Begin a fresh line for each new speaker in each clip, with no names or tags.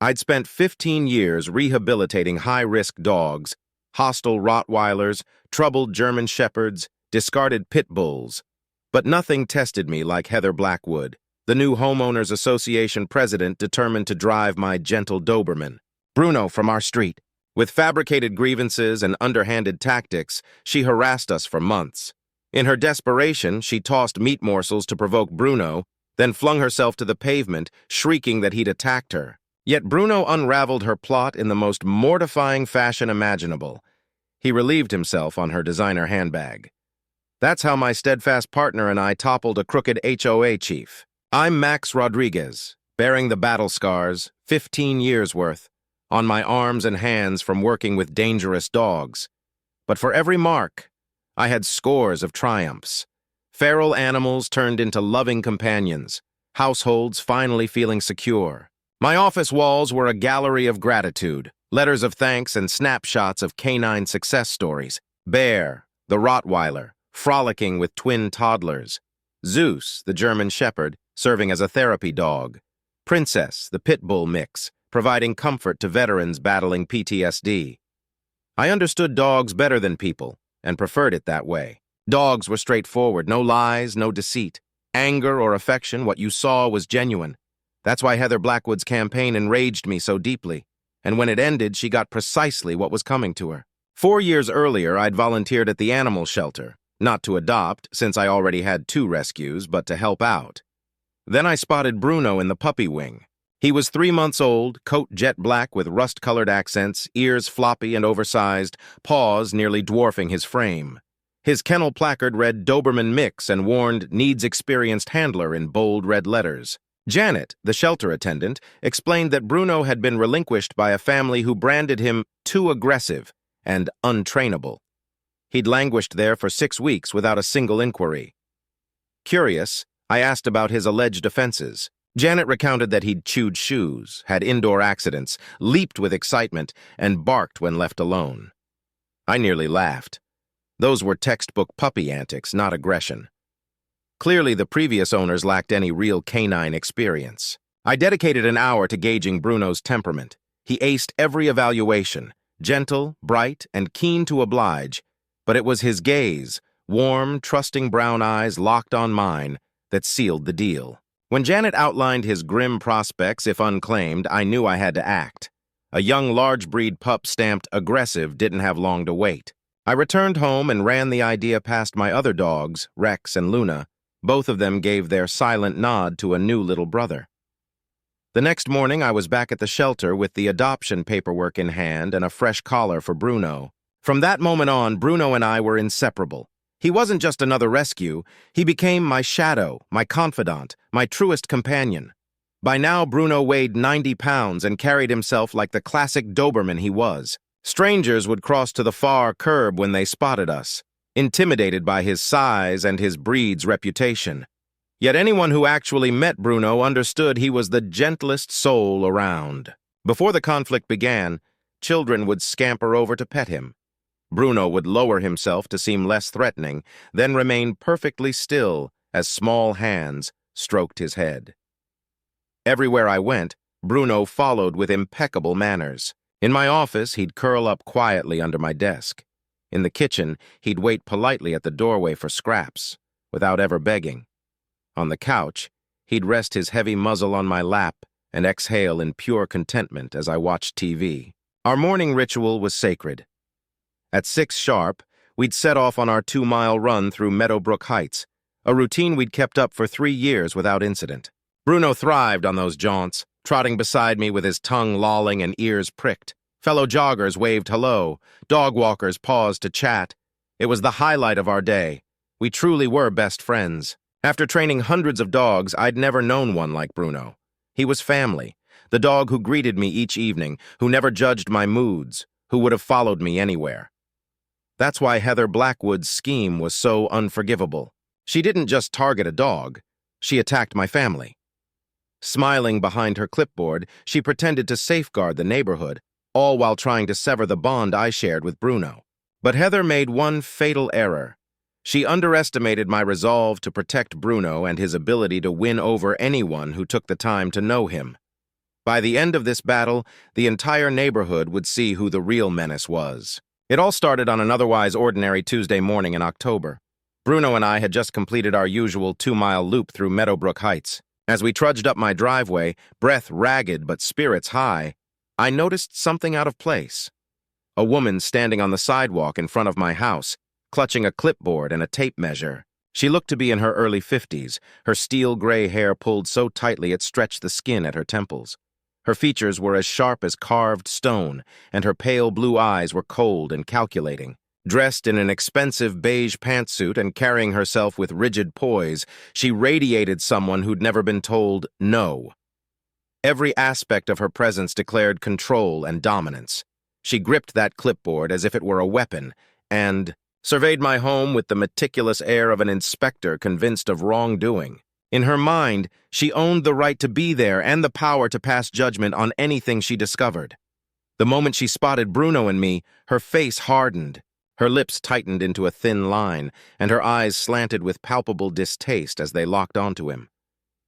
I'd spent 15 years rehabilitating high-risk dogs, hostile Rottweilers, troubled German Shepherds, discarded pit bulls. But nothing tested me like Heather Blackwood, the new Homeowners Association president determined to drive my gentle Doberman, Bruno, from our street. With fabricated grievances and underhanded tactics, she harassed us for months. In her desperation, she tossed meat morsels to provoke Bruno, then flung herself to the pavement, shrieking that he'd attacked her. Yet Bruno unraveled her plot in the most mortifying fashion imaginable. He relieved himself on her designer handbag. That's how my steadfast partner and I toppled a crooked HOA chief. I'm Max Rodriguez, bearing the battle scars, 15 years worth, on my arms and hands from working with dangerous dogs. But for every mark, I had scores of triumphs. Feral animals turned into loving companions, households finally feeling secure. My office walls were a gallery of gratitude, letters of thanks and snapshots of canine success stories. Bear, the Rottweiler, frolicking with twin toddlers. Zeus, the German Shepherd, serving as a therapy dog. Princess, the pit bull mix, providing comfort to veterans battling PTSD. I understood dogs better than people, and preferred it that way. Dogs were straightforward, no lies, no deceit. Anger or affection, what you saw was genuine. That's why Heather Blackwood's campaign enraged me so deeply, and when it ended, she got precisely what was coming to her. 4 years earlier, I'd volunteered at the animal shelter, not to adopt, since I already had 2 rescues, but to help out. Then I spotted Bruno in the puppy wing. He was 3 months old, coat jet black with rust-colored accents, ears floppy and oversized, paws nearly dwarfing his frame. His kennel placard read Doberman Mix and warned needs experienced handler in bold red letters. Janet, the shelter attendant, explained that Bruno had been relinquished by a family who branded him too aggressive and untrainable. He'd languished there for 6 weeks without a single inquiry. Curious, I asked about his alleged offenses. Janet recounted that he'd chewed shoes, had indoor accidents, leaped with excitement, and barked when left alone. I nearly laughed. Those were textbook puppy antics, not aggression. Clearly, the previous owners lacked any real canine experience. I dedicated an hour to gauging Bruno's temperament. He aced every evaluation, gentle, bright, and keen to oblige, but it was his gaze, warm, trusting brown eyes locked on mine, that sealed the deal. When Janet outlined his grim prospects, if unclaimed, I knew I had to act. A young large-breed pup stamped aggressive didn't have long to wait. I returned home and ran the idea past my other dogs, Rex and Luna. Both of them gave their silent nod to a new little brother. The next morning, I was back at the shelter with the adoption paperwork in hand and a fresh collar for Bruno. From that moment on, Bruno and I were inseparable. He wasn't just another rescue. He became my shadow, my confidant, my truest companion. By now, Bruno weighed 90 pounds and carried himself like the classic Doberman he was. Strangers would cross to the far curb when they spotted us, intimidated by his size and his breed's reputation. Yet anyone who actually met Bruno understood he was the gentlest soul around. Before the conflict began, children would scamper over to pet him. Bruno would lower himself to seem less threatening, then remain perfectly still as small hands stroked his head. Everywhere I went, Bruno followed with impeccable manners. In my office, he'd curl up quietly under my desk. In the kitchen, he'd wait politely at the doorway for scraps, without ever begging. On the couch, he'd rest his heavy muzzle on my lap and exhale in pure contentment as I watched TV. Our morning ritual was sacred. At 6 sharp, we'd set off on our 2-mile run through Meadowbrook Heights, a routine we'd kept up for 3 years without incident. Bruno thrived on those jaunts, trotting beside me with his tongue lolling and ears pricked. Fellow joggers waved hello, dog walkers paused to chat. It was the highlight of our day. We truly were best friends. After training hundreds of dogs, I'd never known one like Bruno. He was family, the dog who greeted me each evening, who never judged my moods, who would have followed me anywhere. That's why Heather Blackwood's scheme was so unforgivable. She didn't just target a dog, she attacked my family. Smiling behind her clipboard, she pretended to safeguard the neighborhood, all while trying to sever the bond I shared with Bruno. But Heather made one fatal error. She underestimated my resolve to protect Bruno and his ability to win over anyone who took the time to know him. By the end of this battle, the entire neighborhood would see who the real menace was. It all started on an otherwise ordinary Tuesday morning in October. Bruno and I had just completed our usual 2-mile loop through Meadowbrook Heights. As we trudged up my driveway, breath ragged but spirits high, I noticed something out of place. A woman standing on the sidewalk in front of my house, clutching a clipboard and a tape measure. She looked to be in her early 50s, her steel-gray hair pulled so tightly it stretched the skin at her temples. Her features were as sharp as carved stone, and her pale blue eyes were cold and calculating. Dressed in an expensive beige pantsuit and carrying herself with rigid poise, she radiated someone who'd never been told no. Every aspect of her presence declared control and dominance. She gripped that clipboard as if it were a weapon, and surveyed my home with the meticulous air of an inspector convinced of wrongdoing. In her mind, she owned the right to be there and the power to pass judgment on anything she discovered. The moment she spotted Bruno and me, her face hardened. Her lips tightened into a thin line, and her eyes slanted with palpable distaste as they locked onto him.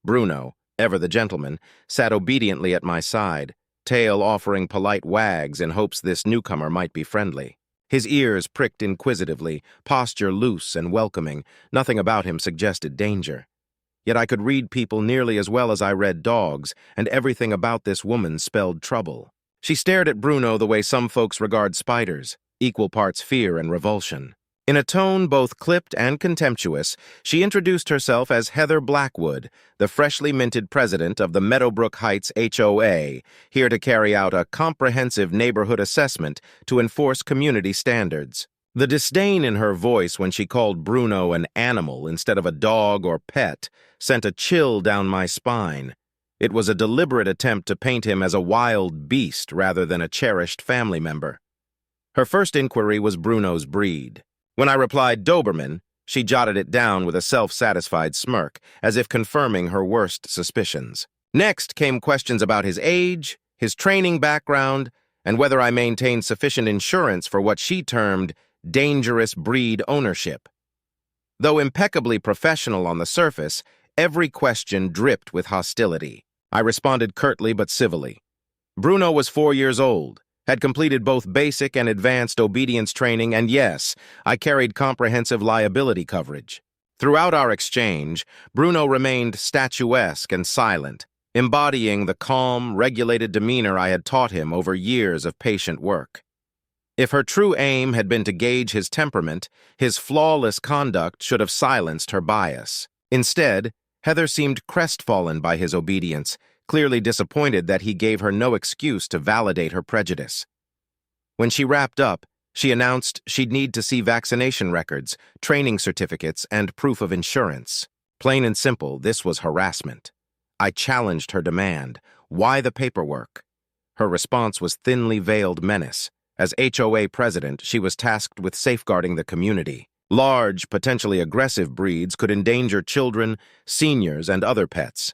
Bruno, ever the gentleman, sat obediently at my side, tail offering polite wags in hopes this newcomer might be friendly. His ears pricked inquisitively, posture loose and welcoming. Nothing about him suggested danger. Yet I could read people nearly as well as I read dogs, and everything about this woman spelled trouble. She stared at Bruno the way some folks regard spiders, equal parts fear and revulsion. In a tone both clipped and contemptuous, she introduced herself as Heather Blackwood, the freshly minted president of the Meadowbrook Heights HOA, here to carry out a comprehensive neighborhood assessment to enforce community standards. The disdain in her voice when she called Bruno an animal instead of a dog or pet sent a chill down my spine. It was a deliberate attempt to paint him as a wild beast rather than a cherished family member. Her first inquiry was Bruno's breed. When I replied Doberman, she jotted it down with a self-satisfied smirk, as if confirming her worst suspicions. Next came questions about his age, his training background, and whether I maintained sufficient insurance for what she termed dangerous breed ownership. Though impeccably professional on the surface, every question dripped with hostility. I responded curtly but civilly. Bruno was 4 years old, had completed both basic and advanced obedience training, and yes, I carried comprehensive liability coverage. Throughout our exchange, Bruno remained statuesque and silent, embodying the calm, regulated demeanor I had taught him over years of patient work. If her true aim had been to gauge his temperament, his flawless conduct should have silenced her bias. Instead, Heather seemed crestfallen by his obedience, clearly disappointed that he gave her no excuse to validate her prejudice. When she wrapped up, she announced she'd need to see vaccination records, training certificates, and proof of insurance. Plain and simple, this was harassment. I challenged her demand. Why the paperwork? Her response was thinly veiled menace. As HOA president, she was tasked with safeguarding the community. Large, potentially aggressive breeds could endanger children, seniors, and other pets.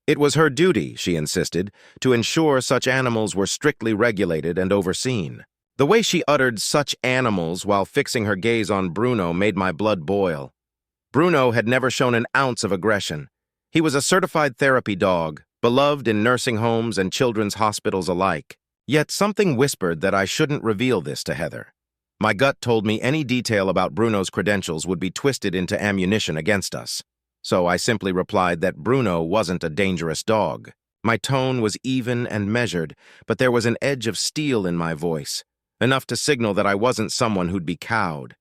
It was her duty, she insisted, to ensure such animals were strictly regulated and overseen. The way she uttered "such animals" while fixing her gaze on Bruno made my blood boil. Bruno had never shown an ounce of aggression. He was a certified therapy dog, beloved in nursing homes and children's hospitals alike. Yet something whispered that I shouldn't reveal this to Heather. My gut told me any detail about Bruno's credentials would be twisted into ammunition against us. So I simply replied that Bruno wasn't a dangerous dog. My tone was even and measured, but there was an edge of steel in my voice, enough to signal that I wasn't someone who'd be cowed.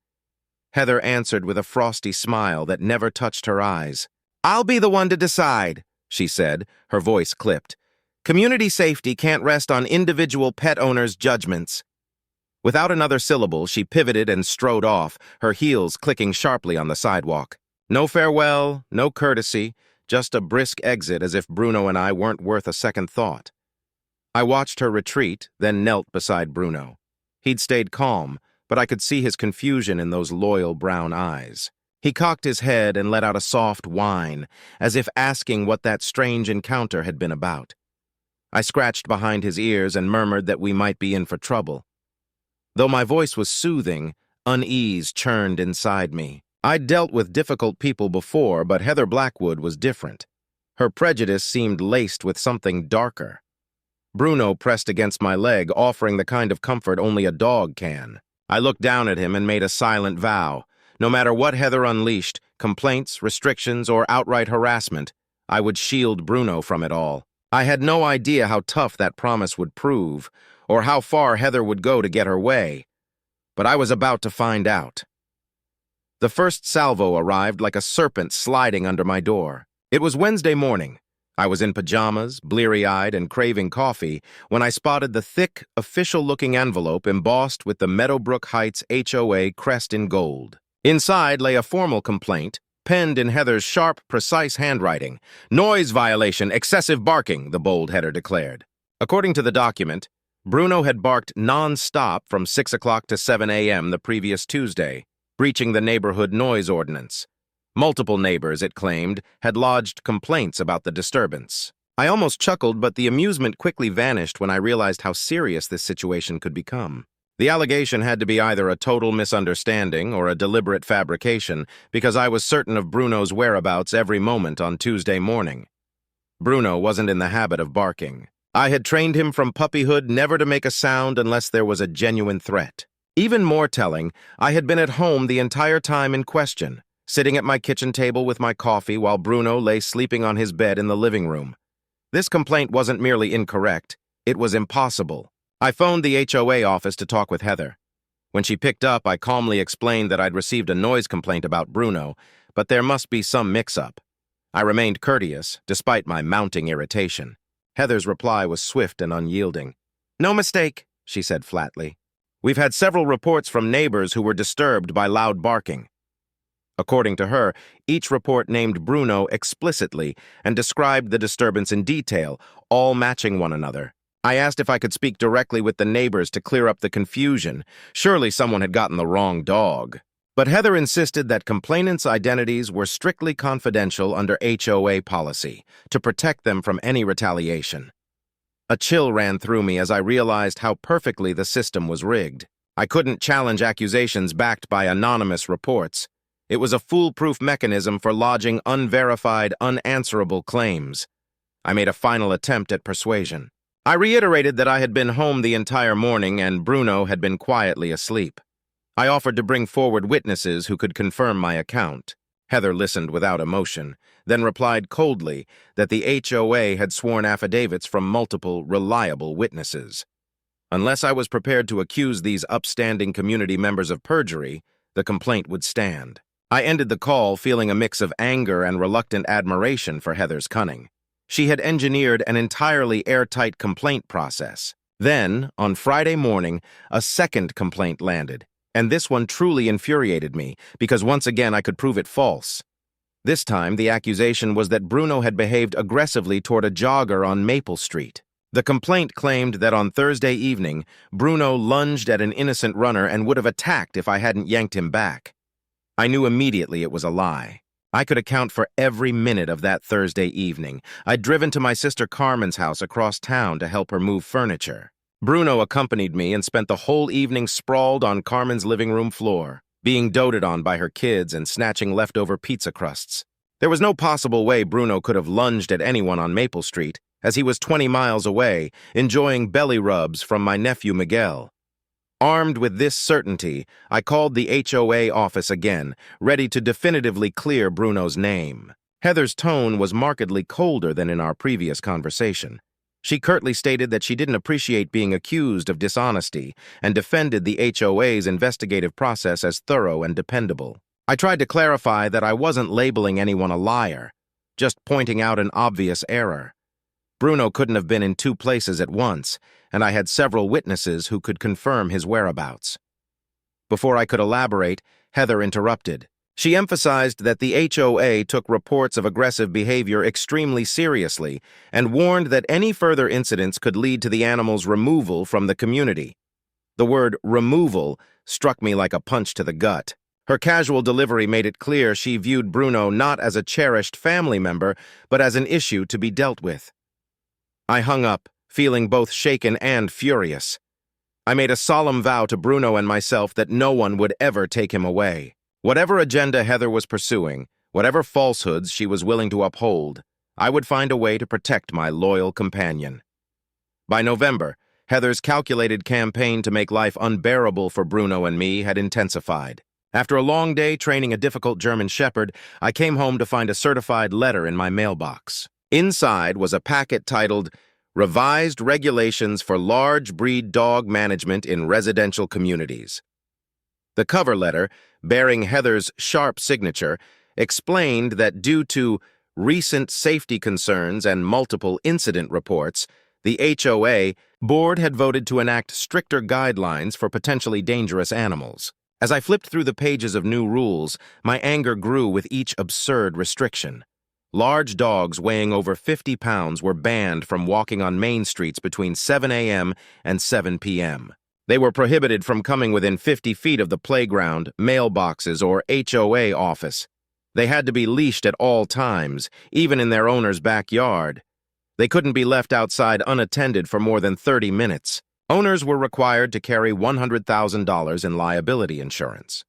Heather answered with a frosty smile that never touched her eyes. "I'll be the one to decide," she said, her voice clipped. "Community safety can't rest on individual pet owners' judgments." Without another syllable, she pivoted and strode off, her heels clicking sharply on the sidewalk. No farewell, no courtesy, just a brisk exit as if Bruno and I weren't worth a second thought. I watched her retreat, then knelt beside Bruno. He'd stayed calm, but I could see his confusion in those loyal brown eyes. He cocked his head and let out a soft whine, as if asking what that strange encounter had been about. I scratched behind his ears and murmured that we might be in for trouble. Though my voice was soothing, unease churned inside me. I'd dealt with difficult people before, but Heather Blackwood was different. Her prejudice seemed laced with something darker. Bruno pressed against my leg, offering the kind of comfort only a dog can. I looked down at him and made a silent vow. No matter what Heather unleashed, complaints, restrictions, or outright harassment, I would shield Bruno from it all. I had no idea how tough that promise would prove, or how far Heather would go to get her way. But I was about to find out. The first salvo arrived like a serpent sliding under my door. It was Wednesday morning. I was in pajamas, bleary-eyed and craving coffee, when I spotted the thick, official-looking envelope embossed with the Meadowbrook Heights HOA crest in gold. Inside lay a formal complaint, penned in Heather's sharp, precise handwriting. "Noise violation, excessive barking," the bold header declared. According to the document, Bruno had barked non-stop from 6 o'clock to 7 a.m. the previous Tuesday, breaching the neighborhood noise ordinance. Multiple neighbors, it claimed, had lodged complaints about the disturbance. I almost chuckled, but the amusement quickly vanished when I realized how serious this situation could become. The allegation had to be either a total misunderstanding or a deliberate fabrication, because I was certain of Bruno's whereabouts every moment on Tuesday morning. Bruno wasn't in the habit of barking. I had trained him from puppyhood never to make a sound unless there was a genuine threat. Even more telling, I had been at home the entire time in question, sitting at my kitchen table with my coffee while Bruno lay sleeping on his bed in the living room. This complaint wasn't merely incorrect, it was impossible. I phoned the HOA office to talk with Heather. When she picked up, I calmly explained that I'd received a noise complaint about Bruno, but there must be some mix-up. I remained courteous, despite my mounting irritation. Heather's reply was swift and unyielding. "No mistake," she said flatly. "We've had several reports from neighbors who were disturbed by loud barking." According to her, each report named Bruno explicitly and described the disturbance in detail, all matching one another. I asked if I could speak directly with the neighbors to clear up the confusion. Surely someone had gotten the wrong dog. But Heather insisted that complainants' identities were strictly confidential under HOA policy, to protect them from any retaliation. A chill ran through me as I realized how perfectly the system was rigged. I couldn't challenge accusations backed by anonymous reports. It was a foolproof mechanism for lodging unverified, unanswerable claims. I made a final attempt at persuasion. I reiterated that I had been home the entire morning and Bruno had been quietly asleep. I offered to bring forward witnesses who could confirm my account. Heather listened without emotion, then replied coldly that the HOA had sworn affidavits from multiple, reliable witnesses. Unless I was prepared to accuse these upstanding community members of perjury, the complaint would stand. I ended the call feeling a mix of anger and reluctant admiration for Heather's cunning. She had engineered an entirely airtight complaint process. Then, on Friday morning, a second complaint landed, and this one truly infuriated me, because once again I could prove it false. This time, the accusation was that Bruno had behaved aggressively toward a jogger on Maple Street. The complaint claimed that on Thursday evening, Bruno lunged at an innocent runner and would have attacked if I hadn't yanked him back. I knew immediately it was a lie. I could account for every minute of that Thursday evening. I'd driven to my sister Carmen's house across town to help her move furniture. Bruno accompanied me and spent the whole evening sprawled on Carmen's living room floor, being doted on by her kids and snatching leftover pizza crusts. There was no possible way Bruno could have lunged at anyone on Maple Street, as he was 20 miles away, enjoying belly rubs from my nephew Miguel. Armed with this certainty, I called the HOA office again, ready to definitively clear Bruno's name. Heather's tone was markedly colder than in our previous conversation. She curtly stated that she didn't appreciate being accused of dishonesty and defended the HOA's investigative process as thorough and dependable. I tried to clarify that I wasn't labeling anyone a liar, just pointing out an obvious error. Bruno couldn't have been in two places at once, and I had several witnesses who could confirm his whereabouts. Before I could elaborate, Heather interrupted. She emphasized that the HOA took reports of aggressive behavior extremely seriously and warned that any further incidents could lead to the animal's removal from the community. The word removal struck me like a punch to the gut. Her casual delivery made it clear she viewed Bruno not as a cherished family member, but as an issue to be dealt with. I hung up, feeling both shaken and furious. I made a solemn vow to Bruno and myself that no one would ever take him away. Whatever agenda Heather was pursuing, whatever falsehoods she was willing to uphold, I would find a way to protect my loyal companion. By November, Heather's calculated campaign to make life unbearable for Bruno and me had intensified. After a long day training a difficult German Shepherd, I came home to find a certified letter in my mailbox. Inside was a packet titled, "Revised Regulations for Large Breed Dog Management in Residential Communities." The cover letter, bearing Heather's sharp signature, explained that due to recent safety concerns and multiple incident reports, the HOA board had voted to enact stricter guidelines for potentially dangerous animals. As I flipped through the pages of new rules, my anger grew with each absurd restriction. Large dogs weighing over 50 pounds were banned from walking on main streets between 7 a.m. and 7 p.m. They were prohibited from coming within 50 feet of the playground, mailboxes, or HOA office. They had to be leashed at all times, even in their owner's backyard. They couldn't be left outside unattended for more than 30 minutes. Owners were required to carry $100,000 in liability insurance.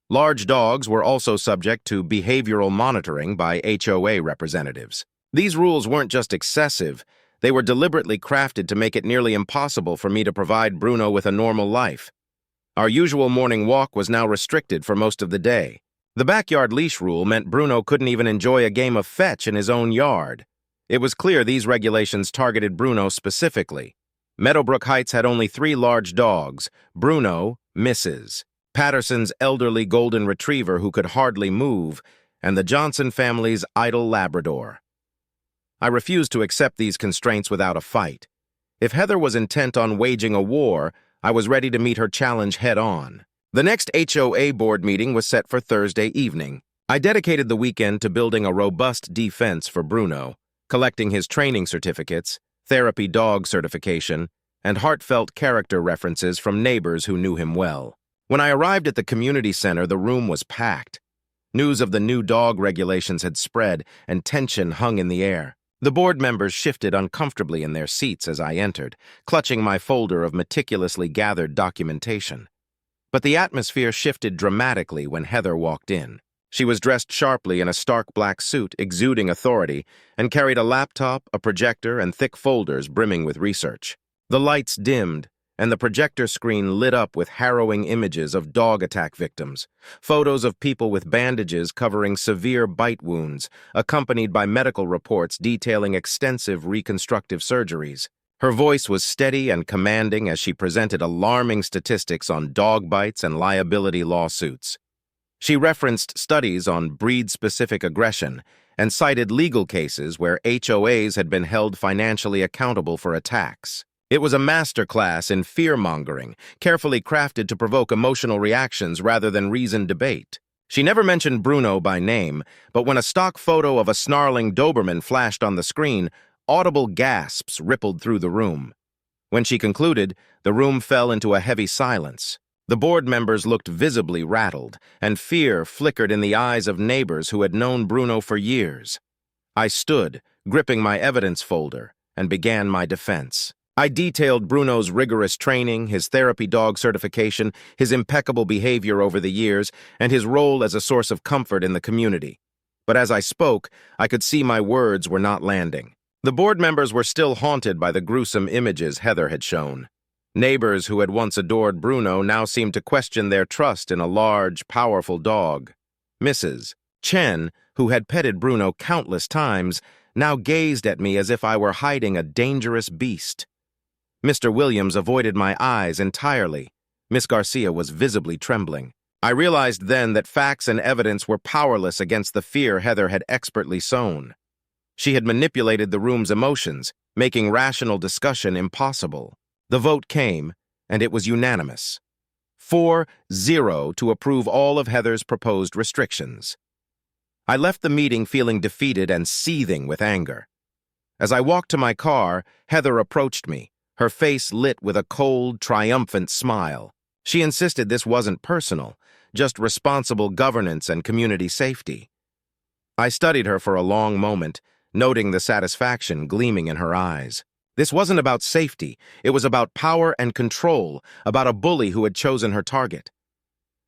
Large dogs were also subject to behavioral monitoring by HOA representatives. These rules weren't just excessive, they were deliberately crafted to make it nearly impossible for me to provide Bruno with a normal life. Our usual morning walk was now restricted for most of the day. The backyard leash rule meant Bruno couldn't even enjoy a game of fetch in his own yard. It was clear these regulations targeted Bruno specifically. Meadowbrook Heights had only 3 large dogs: Bruno, Mrs., Patterson's elderly golden retriever who could hardly move, and the Johnson family's idle Labrador. I refused to accept these constraints without a fight. If Heather was intent on waging a war, I was ready to meet her challenge head-on. The next HOA board meeting was set for Thursday evening. I dedicated the weekend to building a robust defense for Bruno, collecting his training certificates, therapy dog certification, and heartfelt character references from neighbors who knew him well. When I arrived at the community center, the room was packed. News of the new dog regulations had spread, and tension hung in the air. The board members shifted uncomfortably in their seats as I entered, clutching my folder of meticulously gathered documentation. But the atmosphere shifted dramatically when Heather walked in. She was dressed sharply in a stark black suit, exuding authority, and carried a laptop, a projector, and thick folders brimming with research. The lights dimmed, and the projector screen lit up with harrowing images of dog attack victims, photos of people with bandages covering severe bite wounds, accompanied by medical reports detailing extensive reconstructive surgeries. Her voice was steady and commanding as she presented alarming statistics on dog bites and liability lawsuits. She referenced studies on breed-specific aggression and cited legal cases where HOAs had been held financially accountable for attacks. It was a masterclass in fear-mongering, carefully crafted to provoke emotional reactions rather than reasoned debate. She never mentioned Bruno by name, but when a stock photo of a snarling Doberman flashed on the screen, audible gasps rippled through the room. When she concluded, the room fell into a heavy silence. The board members looked visibly rattled, and fear flickered in the eyes of neighbors who had known Bruno for years. I stood, gripping my evidence folder, and began my defense. I detailed Bruno's rigorous training, his therapy dog certification, his impeccable behavior over the years, and his role as a source of comfort in the community. But as I spoke, I could see my words were not landing. The board members were still haunted by the gruesome images Heather had shown. Neighbors who had once adored Bruno now seemed to question their trust in a large, powerful dog. Mrs. Chen, who had petted Bruno countless times, now gazed at me as if I were hiding a dangerous beast. Mr. Williams avoided my eyes entirely. Miss Garcia was visibly trembling. I realized then that facts and evidence were powerless against the fear Heather had expertly sown. She had manipulated the room's emotions, making rational discussion impossible. The vote came, and it was unanimous. 4-0 to approve all of Heather's proposed restrictions. I left the meeting feeling defeated and seething with anger. As I walked to my car, Heather approached me, her face lit with a cold, triumphant smile. She insisted this wasn't personal, just responsible governance and community safety. I studied her for a long moment, noting the satisfaction gleaming in her eyes. This wasn't about safety, it was about power and control, about a bully who had chosen her target.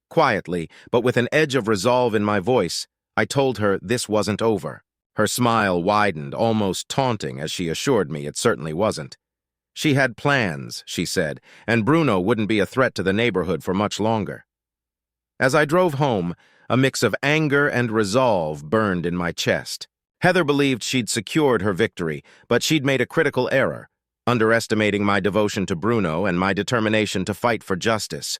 Quietly, but with an edge of resolve in my voice, I told her this wasn't over. Her smile widened, almost taunting, as she assured me it certainly wasn't. She had plans, she said, and Bruno wouldn't be a threat to the neighborhood for much longer. As I drove home, a mix of anger and resolve burned in my chest. Heather believed she'd secured her victory, but she'd made a critical error, underestimating my devotion to Bruno and my determination to fight for justice.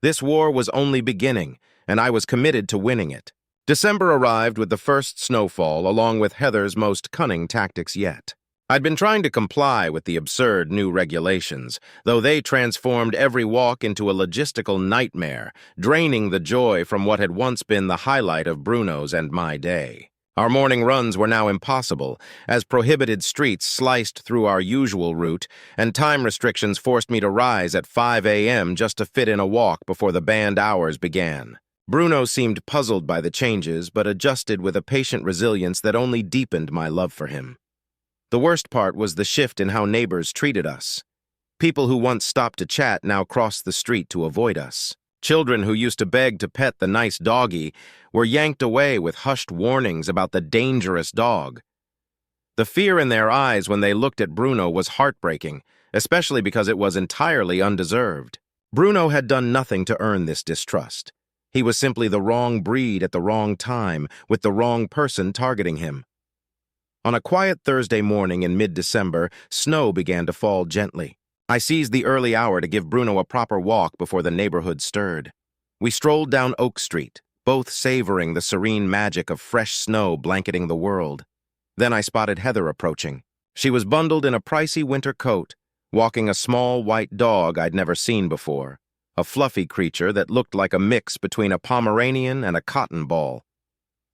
This war was only beginning, and I was committed to winning it. December arrived with the first snowfall, along with Heather's most cunning tactics yet. I'd been trying to comply with the absurd new regulations, though they transformed every walk into a logistical nightmare, draining the joy from what had once been the highlight of Bruno's and my day. Our morning runs were now impossible, as prohibited streets sliced through our usual route, and time restrictions forced me to rise at 5 a.m. just to fit in a walk before the banned hours began. Bruno seemed puzzled by the changes, but adjusted with a patient resilience that only deepened my love for him. The worst part was the shift in how neighbors treated us. People who once stopped to chat now crossed the street to avoid us. Children who used to beg to pet the nice doggy were yanked away with hushed warnings about the dangerous dog. The fear in their eyes when they looked at Bruno was heartbreaking, especially because it was entirely undeserved. Bruno had done nothing to earn this distrust. He was simply the wrong breed at the wrong time, with the wrong person targeting him. On a quiet Thursday morning in mid-December, snow began to fall gently. I seized the early hour to give Bruno a proper walk before the neighborhood stirred. We strolled down Oak Street, both savoring the serene magic of fresh snow blanketing the world. Then I spotted Heather approaching. She was bundled in a pricey winter coat, walking a small white dog I'd never seen before, a fluffy creature that looked like a mix between a Pomeranian and a cotton ball.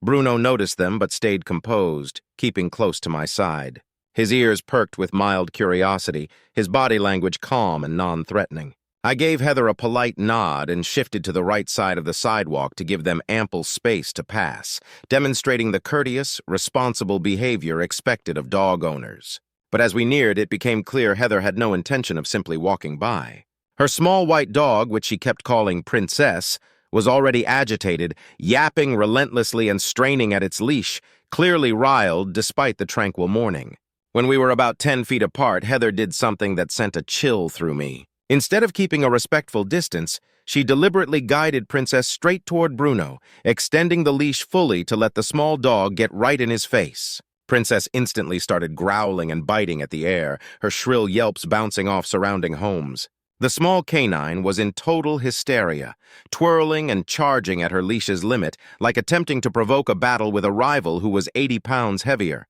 Bruno noticed them but stayed composed, keeping close to my side. His ears perked with mild curiosity, his body language calm and non-threatening. I gave Heather a polite nod and shifted to the right side of the sidewalk to give them ample space to pass, demonstrating the courteous, responsible behavior expected of dog owners. But as we neared, it became clear Heather had no intention of simply walking by. Her small white dog, which she kept calling Princess, was already agitated, yapping relentlessly and straining at its leash, clearly riled despite the tranquil morning. When we were about 10 feet apart, Heather did something that sent a chill through me. Instead of keeping a respectful distance, she deliberately guided Princess straight toward Bruno, extending the leash fully to let the small dog get right in his face. Princess instantly started growling and biting at the air, her shrill yelps bouncing off surrounding homes. The small canine was in total hysteria, twirling and charging at her leash's limit, like attempting to provoke a battle with a rival who was 80 pounds heavier.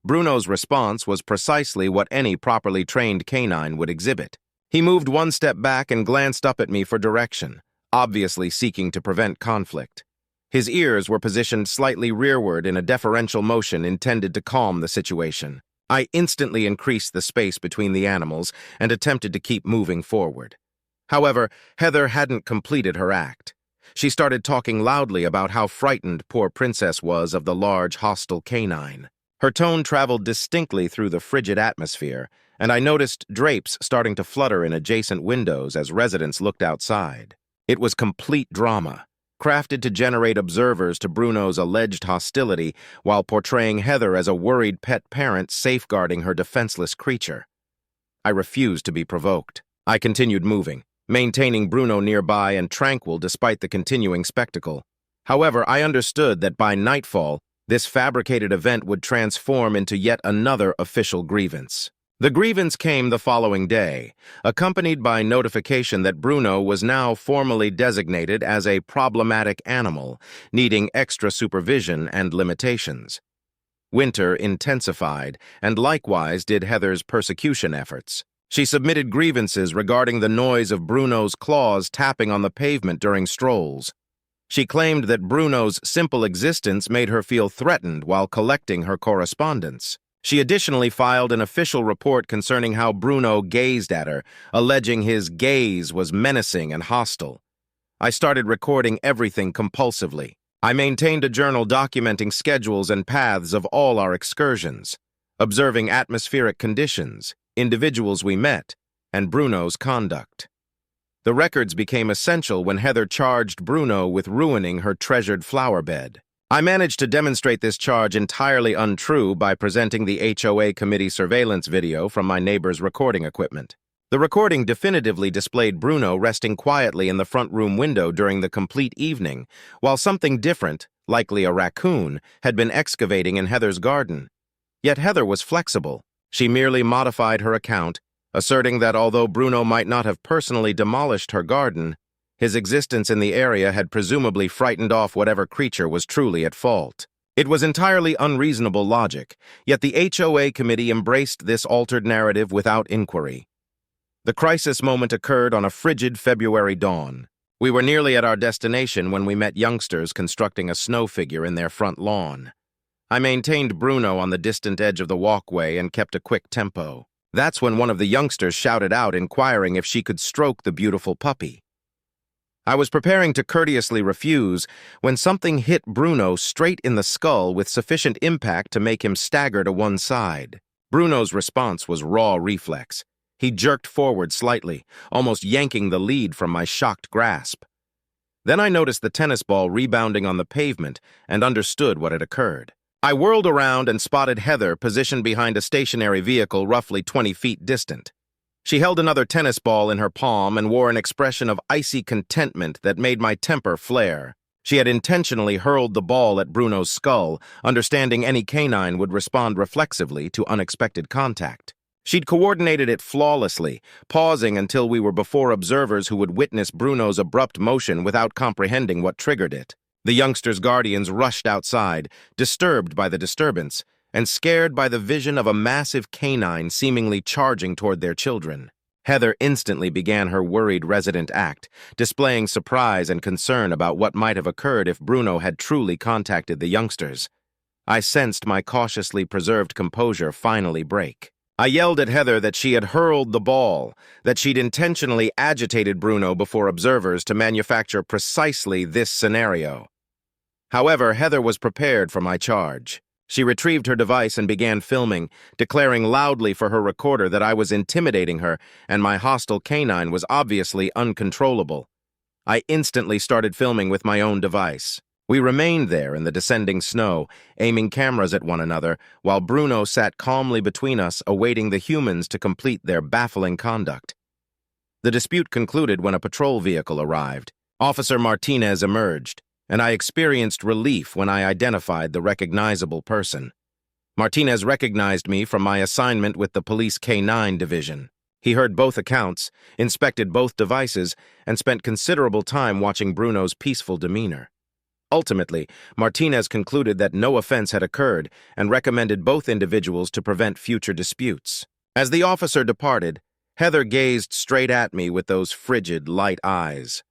Bruno's response was precisely what any properly trained canine would exhibit. He moved one step back and glanced up at me for direction, obviously seeking to prevent conflict. His ears were positioned slightly rearward in a deferential motion intended to calm the situation. I instantly increased the space between the animals and attempted to keep moving forward. However, Heather hadn't completed her act. She started talking loudly about how frightened poor Princess was of the large, hostile canine. Her tone traveled distinctly through the frigid atmosphere, and I noticed drapes starting to flutter in adjacent windows as residents looked outside. It was complete drama, crafted to generate observers to Bruno's alleged hostility while portraying Heather as a worried pet parent safeguarding her defenseless creature. I refused to be provoked. I continued moving, maintaining Bruno nearby and tranquil despite the continuing spectacle. However, I understood that by nightfall, this fabricated event would transform into yet another official grievance. The grievance came the following day, accompanied by notification that Bruno was now formally designated as a problematic animal, needing extra supervision and limitations. Winter intensified, and likewise did Heather's persecution efforts. She submitted grievances regarding the noise of Bruno's claws tapping on the pavement during strolls. She claimed that Bruno's simple existence made her feel threatened while collecting her correspondence. She additionally filed an official report concerning how Bruno gazed at her, alleging his gaze was menacing and hostile. I started recording everything compulsively. I maintained a journal documenting schedules and paths of all our excursions, observing atmospheric conditions, individuals we met, and Bruno's conduct. The records became essential when Heather charged Bruno with ruining her treasured flower bed. I managed to demonstrate this charge entirely untrue by presenting the HOA committee surveillance video from my neighbor's recording equipment. The recording definitively displayed Bruno resting quietly in the front room window during the complete evening, while something different, likely a raccoon, had been excavating in Heather's garden. Yet Heather was flexible. She merely modified her account, asserting that although Bruno might not have personally demolished her garden, his existence in the area had presumably frightened off whatever creature was truly at fault. It was entirely unreasonable logic, yet the HOA committee embraced this altered narrative without inquiry. The crisis moment occurred on a frigid February dawn. We were nearly at our destination when we met youngsters constructing a snow figure in their front lawn. I maintained Bruno on the distant edge of the walkway and kept a quick tempo. That's when one of the youngsters shouted out, inquiring if she could stroke the beautiful puppy. I was preparing to courteously refuse when something hit Bruno straight in the skull with sufficient impact to make him stagger to one side. Bruno's response was raw reflex. He jerked forward slightly, almost yanking the lead from my shocked grasp. Then I noticed the tennis ball rebounding on the pavement and understood what had occurred. I whirled around and spotted Heather positioned behind a stationary vehicle roughly 20 feet distant. She held another tennis ball in her palm and wore an expression of icy contentment that made my temper flare. She had intentionally hurled the ball at Bruno's skull, understanding any canine would respond reflexively to unexpected contact. She'd coordinated it flawlessly, pausing until we were before observers who would witness Bruno's abrupt motion without comprehending what triggered it. The youngster's guardians rushed outside, disturbed by the disturbance, and scared by the vision of a massive canine seemingly charging toward their children. Heather instantly began her worried resident act, displaying surprise and concern about what might have occurred if Bruno had truly contacted the youngsters. I sensed my cautiously preserved composure finally break. I yelled at Heather that she had hurled the ball, that she'd intentionally agitated Bruno before observers to manufacture precisely this scenario. However, Heather was prepared for my charge. She retrieved her device and began filming, declaring loudly for her recorder that I was intimidating her and my hostile canine was obviously uncontrollable. I instantly started filming with my own device. We remained there in the descending snow, aiming cameras at one another, while Bruno sat calmly between us, awaiting the humans to complete their baffling conduct. The dispute concluded when a patrol vehicle arrived. Officer Martinez emerged, and I experienced relief when I identified the recognizable person. Martinez recognized me from my assignment with the police K-9 division. He heard both accounts, inspected both devices, and spent considerable time watching Bruno's peaceful demeanor. Ultimately, Martinez concluded that no offense had occurred and recommended both individuals to prevent future disputes. As the officer departed, Heather gazed straight at me with those frigid, light eyes.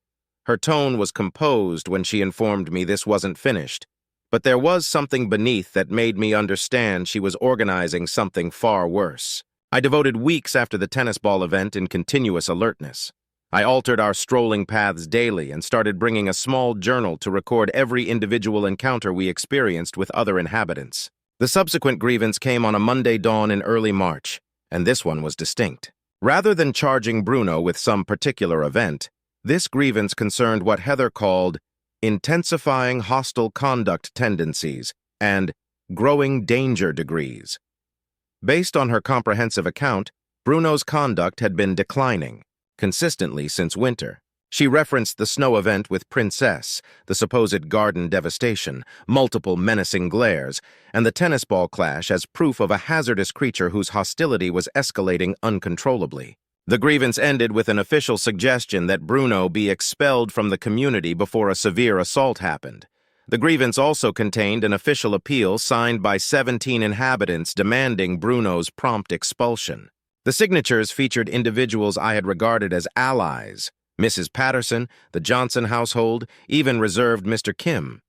Her tone was composed when she informed me this wasn't finished, but there was something beneath that made me understand she was organizing something far worse. I devoted weeks after the tennis ball event in continuous alertness. I altered our strolling paths daily and started bringing a small journal to record every individual encounter we experienced with other inhabitants. The subsequent grievance came on a Monday dawn in early March, and this one was distinct. Rather than charging Bruno with some particular event, this grievance concerned what Heather called intensifying hostile conduct tendencies and growing danger degrees. Based on her comprehensive account, Bruno's conduct had been declining consistently since winter. She referenced the snow event with Princess, the supposed garden devastation, multiple menacing glares, and the tennis ball clash as proof of a hazardous creature whose hostility was escalating uncontrollably. The grievance ended with an official suggestion that Bruno be expelled from the community before a severe assault happened. The grievance also contained an official appeal signed by 17 inhabitants demanding Bruno's prompt expulsion. The signatures featured individuals I had regarded as allies: Mrs. Patterson, the Johnson household, even reserved Mr. Kim.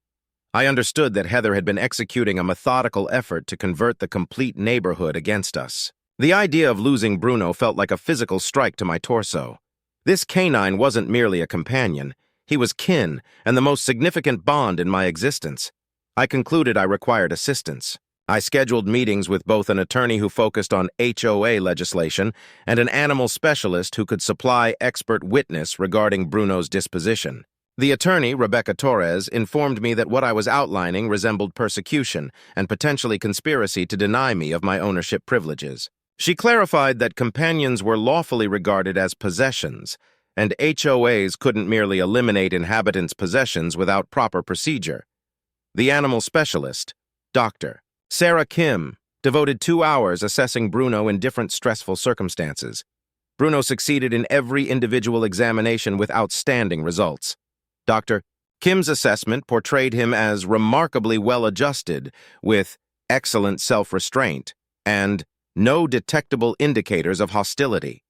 I understood that Heather had been executing a methodical effort to convert the complete neighborhood against us. The idea of losing Bruno felt like a physical strike to my torso. This canine wasn't merely a companion. He was kin and the most significant bond in my existence. I concluded I required assistance. I scheduled meetings with both an attorney who focused on HOA legislation and an animal specialist who could supply expert witness regarding Bruno's disposition. The attorney, Rebecca Torres, informed me that what I was outlining resembled persecution and potentially conspiracy to deny me of my ownership privileges. She clarified that companions were lawfully regarded as possessions, and HOAs couldn't merely eliminate inhabitants' possessions without proper procedure. The animal specialist, Dr. Sarah Kim, devoted 2 hours assessing Bruno in different stressful circumstances. Bruno succeeded in every individual examination with outstanding results. Dr. Kim's assessment portrayed him as remarkably well-adjusted, with excellent self-restraint and no detectable indicators of hostility.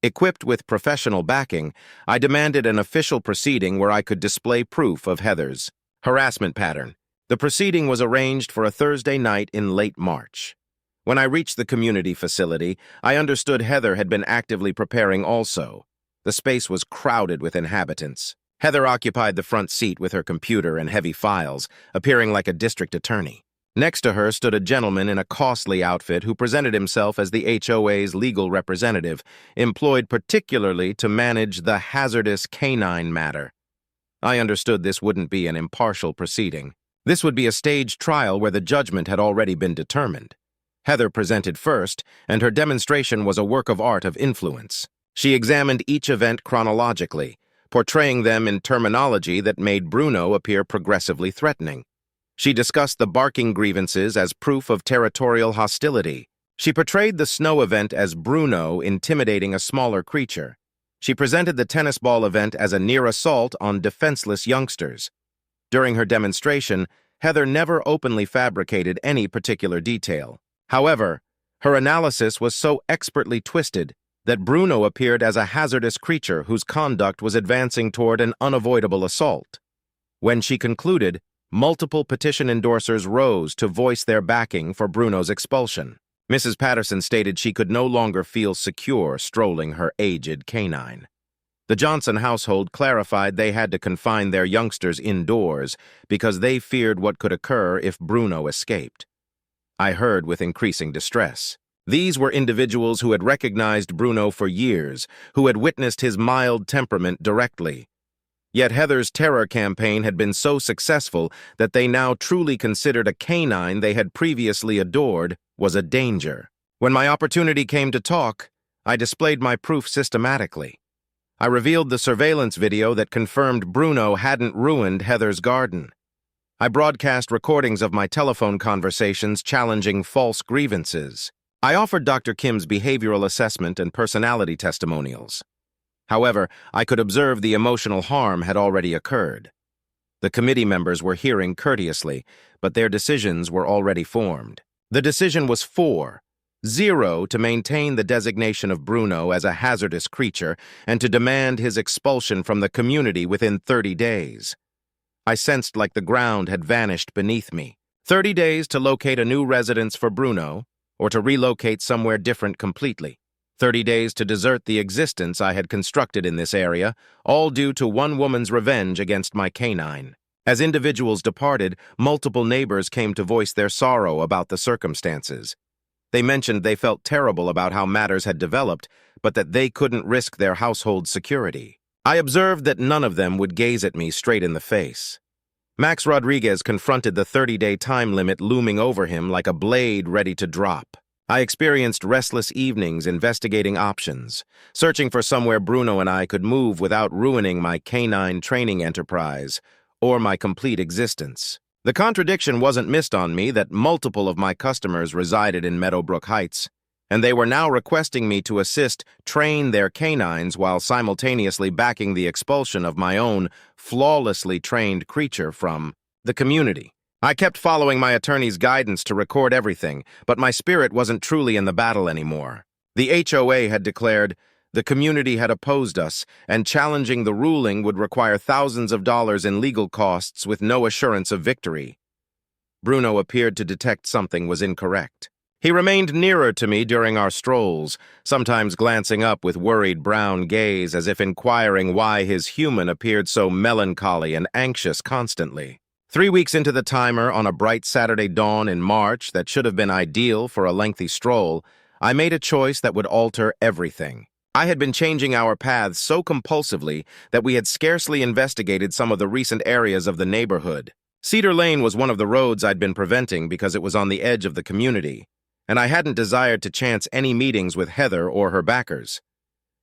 Equipped with professional backing, I demanded an official proceeding where I could display proof of Heather's harassment pattern. The proceeding was arranged for a Thursday night in late March. When I reached the community facility, I understood Heather had been actively preparing also. The space was crowded with inhabitants. Heather occupied the front seat with her computer and heavy files, appearing like a district attorney. Next to her stood a gentleman in a costly outfit who presented himself as the HOA's legal representative, employed particularly to manage the hazardous canine matter. I understood this wouldn't be an impartial proceeding. This would be a staged trial where the judgment had already been determined. Heather presented first, and her demonstration was a work of art of influence. She examined each event chronologically, portraying them in terminology that made Bruno appear progressively threatening. She discussed the barking grievances as proof of territorial hostility. She portrayed the snow event as Bruno intimidating a smaller creature. She presented the tennis ball event as a near assault on defenseless youngsters. During her demonstration, Heather never openly fabricated any particular detail. However, her analysis was so expertly twisted that Bruno appeared as a hazardous creature whose conduct was advancing toward an unavoidable assault. When she concluded, multiple petition endorsers rose to voice their backing for Bruno's expulsion. Mrs. Patterson stated she could no longer feel secure strolling her aged canine. The Johnson household clarified they had to confine their youngsters indoors because they feared what could occur if Bruno escaped. I heard with increasing distress. These were individuals who had recognized Bruno for years, who had witnessed his mild temperament directly. Yet Heather's terror campaign had been so successful that they now truly considered a canine they had previously adored was a danger. When my opportunity came to talk, I displayed my proof systematically. I revealed the surveillance video that confirmed Bruno hadn't ruined Heather's garden. I broadcast recordings of my telephone conversations challenging false grievances. I offered Dr. Kim's behavioral assessment and personality testimonials. However, I could observe the emotional harm had already occurred. The committee members were hearing courteously, but their decisions were already formed. The decision was 4-0 to maintain the designation of Bruno as a hazardous creature and to demand his expulsion from the community within 30 days. I sensed like the ground had vanished beneath me. 30 days to locate a new residence for Bruno, or to relocate somewhere different completely. 30 days to desert the existence I had constructed in this area, all due to one woman's revenge against my canine. As individuals departed, multiple neighbors came to voice their sorrow about the circumstances. They mentioned they felt terrible about how matters had developed, but that they couldn't risk their household security. I observed that none of them would gaze at me straight in the face. Max Rodriguez confronted the 30-day time limit looming over him like a blade ready to drop. I experienced restless evenings investigating options, searching for somewhere Bruno and I could move without ruining my canine training enterprise or my complete existence. The contradiction wasn't missed on me that multiple of my customers resided in Meadowbrook Heights, and they were now requesting me to assist train their canines while simultaneously backing the expulsion of my own flawlessly trained creature from the community. I kept following my attorney's guidance to record everything, but my spirit wasn't truly in the battle anymore. The HOA had declared the community had opposed us, and challenging the ruling would require thousands of dollars in legal costs with no assurance of victory. Bruno appeared to detect something was incorrect. He remained nearer to me during our strolls, sometimes glancing up with worried brown gaze as if inquiring why his human appeared so melancholy and anxious constantly. 3 weeks into the timer on a bright Saturday dawn in March that should have been ideal for a lengthy stroll, I made a choice that would alter everything. I had been changing our paths so compulsively that we had scarcely investigated some of the recent areas of the neighborhood. Cedar Lane was one of the roads I'd been preventing because it was on the edge of the community, and I hadn't desired to chance any meetings with Heather or her backers.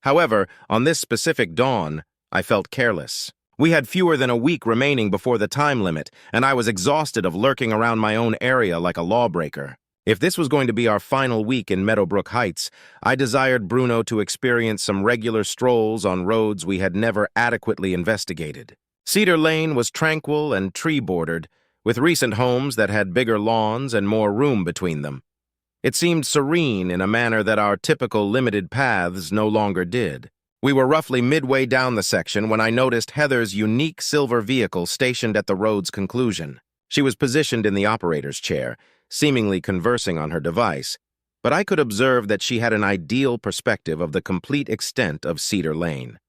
However, on this specific dawn, I felt careless. We had fewer than a week remaining before the time limit, and I was exhausted of lurking around my own area like a lawbreaker. If this was going to be our final week in Meadowbrook Heights, I desired Bruno to experience some regular strolls on roads we had never adequately investigated. Cedar Lane was tranquil and tree-bordered, with recent homes that had bigger lawns and more room between them. It seemed serene in a manner that our typical limited paths no longer did. We were roughly midway down the section when I noticed Heather's unique silver vehicle stationed at the road's conclusion. She was positioned in the operator's chair, seemingly conversing on her device, but I could observe that she had an ideal perspective of the complete extent of Cedar Lane.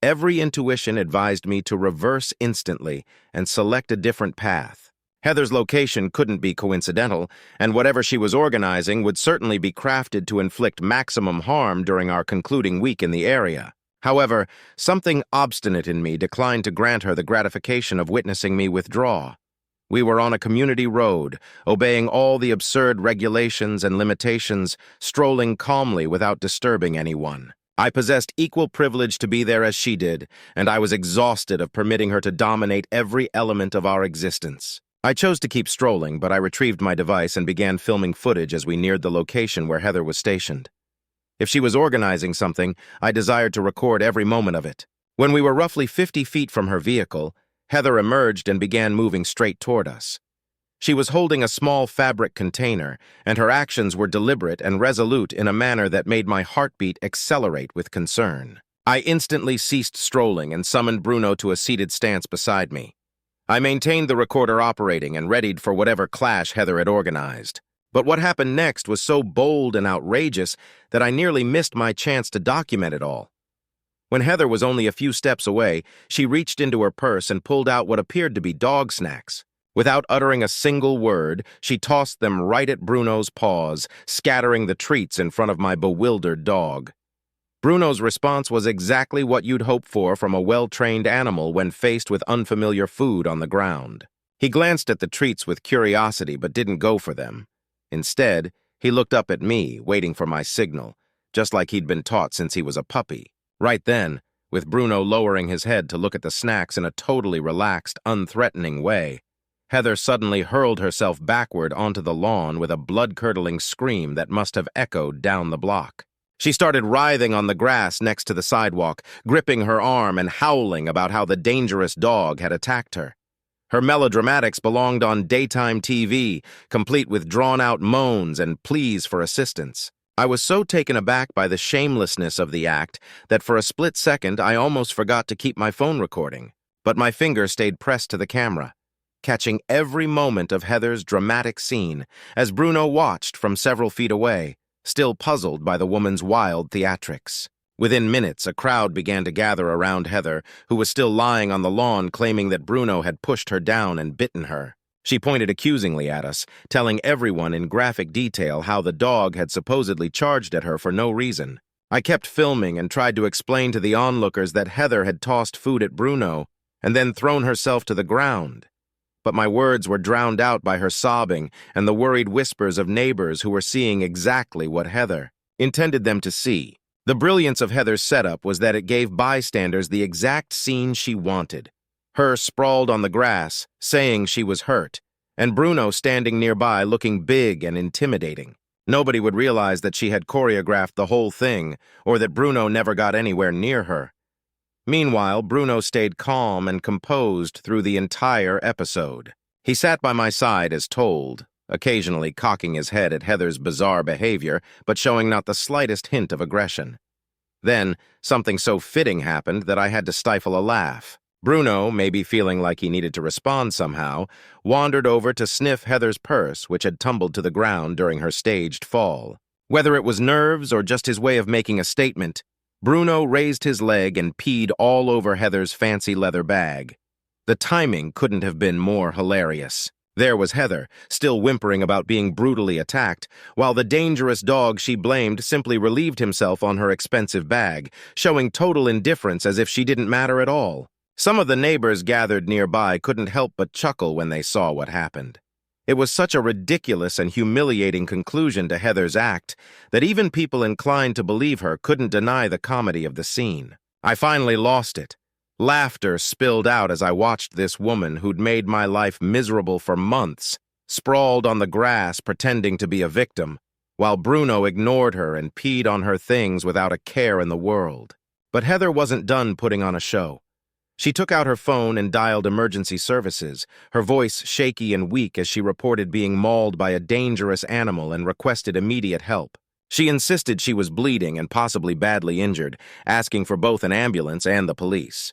Every intuition advised me to reverse instantly and select a different path. Heather's location couldn't be coincidental, and whatever she was organizing would certainly be crafted to inflict maximum harm during our concluding week in the area. However, something obstinate in me declined to grant her the gratification of witnessing me withdraw. We were on a community road, obeying all the absurd regulations and limitations, strolling calmly without disturbing anyone. I possessed equal privilege to be there as she did, and I was exhausted of permitting her to dominate every element of our existence. I chose to keep strolling, but I retrieved my device and began filming footage as we neared the location where Heather was stationed. If she was organizing something, I desired to record every moment of it. When we were roughly 50 feet from her vehicle, Heather emerged and began moving straight toward us. She was holding a small fabric container, and her actions were deliberate and resolute in a manner that made my heartbeat accelerate with concern. I instantly ceased strolling and summoned Bruno to a seated stance beside me. I maintained the recorder operating and readied for whatever clash Heather had organized. But what happened next was so bold and outrageous that I nearly missed my chance to document it all. When Heather was only a few steps away, she reached into her purse and pulled out what appeared to be dog snacks. Without uttering a single word, she tossed them right at Bruno's paws, scattering the treats in front of my bewildered dog. Bruno's response was exactly what you'd hope for from a well-trained animal when faced with unfamiliar food on the ground. He glanced at the treats with curiosity but didn't go for them. Instead, he looked up at me, waiting for my signal, just like he'd been taught since he was a puppy. Right then, with Bruno lowering his head to look at the snacks in a totally relaxed, unthreatening way, Heather suddenly hurled herself backward onto the lawn with a blood-curdling scream that must have echoed down the block. She started writhing on the grass next to the sidewalk, gripping her arm and howling about how the dangerous dog had attacked her. Her melodramatics belonged on daytime TV, complete with drawn-out moans and pleas for assistance. I was so taken aback by the shamelessness of the act that for a split second I almost forgot to keep my phone recording, but my finger stayed pressed to the camera, catching every moment of Heather's dramatic scene as Bruno watched from several feet away, still puzzled by the woman's wild theatrics. Within minutes, a crowd began to gather around Heather, who was still lying on the lawn claiming that Bruno had pushed her down and bitten her. She pointed accusingly at us, telling everyone in graphic detail how the dog had supposedly charged at her for no reason. I kept filming and tried to explain to the onlookers that Heather had tossed food at Bruno and then thrown herself to the ground. But my words were drowned out by her sobbing and the worried whispers of neighbors who were seeing exactly what Heather intended them to see. The brilliance of Heather's setup was that it gave bystanders the exact scene she wanted. Her sprawled on the grass, saying she was hurt, and Bruno standing nearby looking big and intimidating. Nobody would realize that she had choreographed the whole thing, or that Bruno never got anywhere near her. Meanwhile, Bruno stayed calm and composed through the entire episode. He sat by my side as told, occasionally cocking his head at Heather's bizarre behavior, but showing not the slightest hint of aggression. Then, something so fitting happened that I had to stifle a laugh. Bruno, maybe feeling like he needed to respond somehow, wandered over to sniff Heather's purse, which had tumbled to the ground during her staged fall. Whether it was nerves or just his way of making a statement, Bruno raised his leg and peed all over Heather's fancy leather bag. The timing couldn't have been more hilarious. There was Heather, still whimpering about being brutally attacked, while the dangerous dog she blamed simply relieved himself on her expensive bag, showing total indifference as if she didn't matter at all. Some of the neighbors gathered nearby couldn't help but chuckle when they saw what happened. It was such a ridiculous and humiliating conclusion to Heather's act that even people inclined to believe her couldn't deny the comedy of the scene. I finally lost it. Laughter spilled out as I watched this woman who'd made my life miserable for months, sprawled on the grass pretending to be a victim, while Bruno ignored her and peed on her things without a care in the world. But Heather wasn't done putting on a show. She took out her phone and dialed emergency services, her voice shaky and weak as she reported being mauled by a dangerous animal and requested immediate help. She insisted she was bleeding and possibly badly injured, asking for both an ambulance and the police.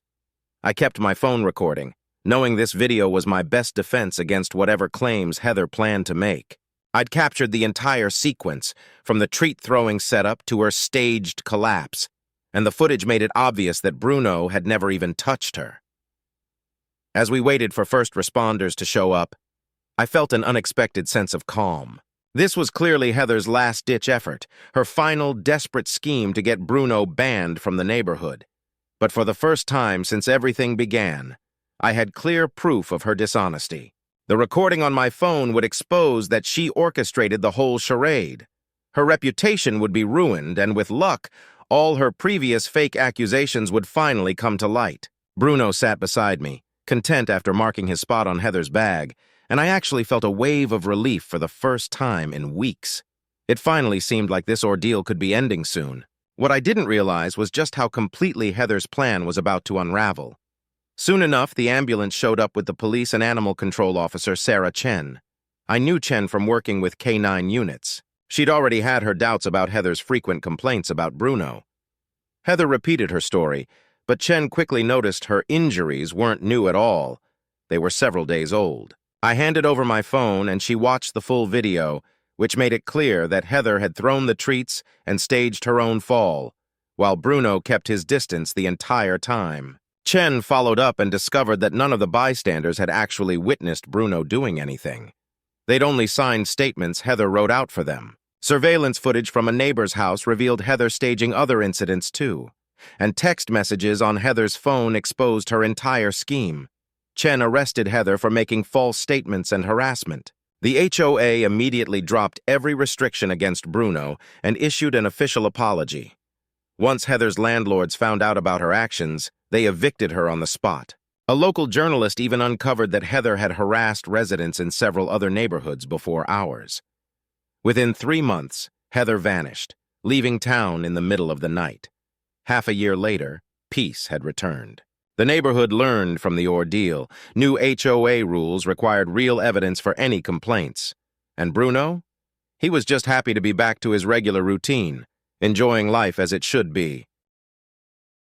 I kept my phone recording, knowing this video was my best defense against whatever claims Heather planned to make. I'd captured the entire sequence, from the treat-throwing setup to her staged collapse, and the footage made it obvious that Bruno had never even touched her. As we waited for first responders to show up, I felt an unexpected sense of calm. This was clearly Heather's last-ditch effort, her final desperate scheme to get Bruno banned from the neighborhood. But for the first time since everything began, I had clear proof of her dishonesty. The recording on my phone would expose that she orchestrated the whole charade. Her reputation would be ruined, and with luck, all her previous fake accusations would finally come to light. Bruno sat beside me, content after marking his spot on Heather's bag, and I actually felt a wave of relief for the first time in weeks. It finally seemed like this ordeal could be ending soon. What I didn't realize was just how completely Heather's plan was about to unravel. Soon enough, the ambulance showed up with the police and animal control officer, Sarah Chen. I knew Chen from working with K9 units. She'd already had her doubts about Heather's frequent complaints about Bruno. Heather repeated her story, but Chen quickly noticed her injuries weren't new at all. They were several days old. I handed over my phone and she watched the full video, which made it clear that Heather had thrown the treats and staged her own fall, while Bruno kept his distance the entire time. Chen followed up and discovered that none of the bystanders had actually witnessed Bruno doing anything. They'd only signed statements Heather wrote out for them. Surveillance footage from a neighbor's house revealed Heather staging other incidents too, and text messages on Heather's phone exposed her entire scheme. Chen arrested Heather for making false statements and harassment. The HOA immediately dropped every restriction against Bruno and issued an official apology. Once Heather's landlords found out about her actions, they evicted her on the spot. A local journalist even uncovered that Heather had harassed residents in several other neighborhoods before ours. Within 3 months, Heather vanished, leaving town in the middle of the night. Half a year later, peace had returned. The neighborhood learned from the ordeal. New HOA rules required real evidence for any complaints. And Bruno? He was just happy to be back to his regular routine, enjoying life as it should be.